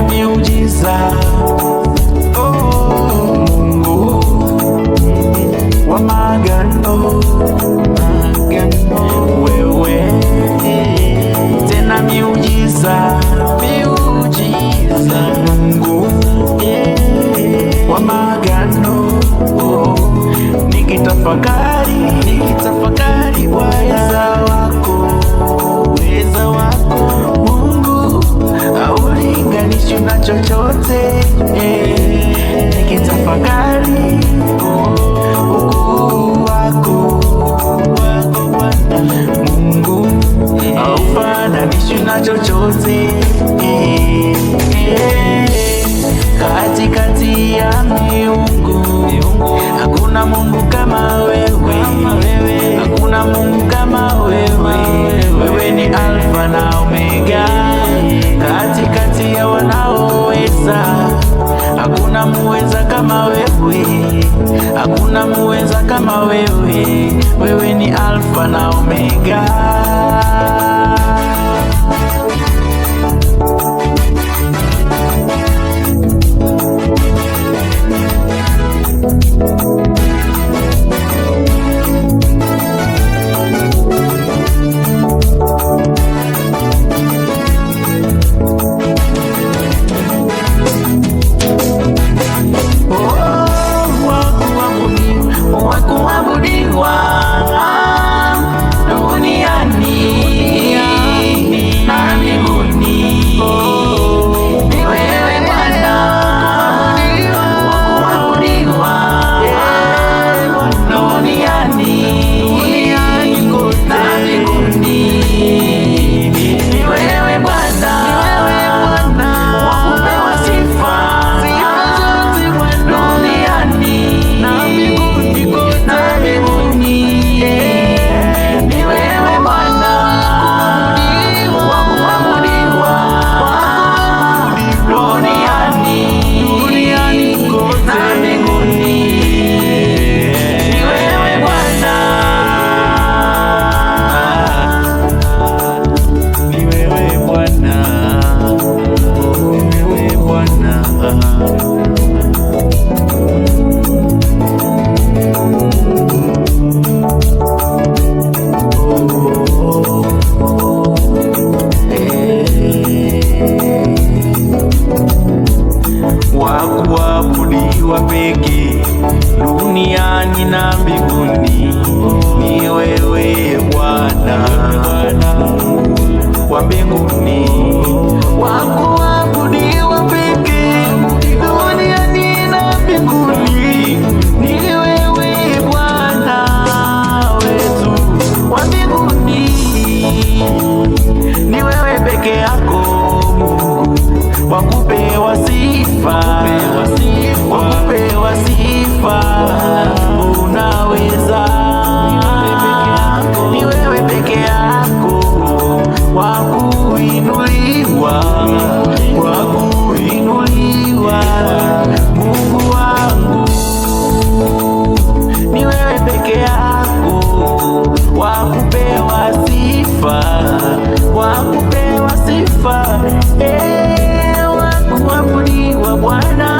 Miujiza, Mungu wa magano, wewe tena miujiza, Mungu wa magano. Nikitafakari weza wako Mungu, haulinganishwi na chochote. Nikitafakari ukuu wako Mungu, haufananishwi na chochote. Katikati ya miungu hakuna Mungu kama wewe, hakuna Mungu kama wewe. Wewe ni Alfa na Omega, katikati ya wanaoweza hakuna muweza kama wewe, hakuna muweza kama wewe. Wewe ni Alfa na Omega. Wakuabudiwa pekee duniani na mbinguni ni wewe Bwana, Mungu wa mbinguni. Wakuabudiwa pekee duniani na mbinguni ni wewe Bwana wetu wa mbinguni. Ni wewe peke yako Mungu wakupewa sifa, wakupewa sifa. Unaweza, ni wewe peke yako wakuinuliwa, Mungu wangu. Ni wewe peke yako wakupewa sifa, wakupewa sifa. Wakuabudiwa Bwana.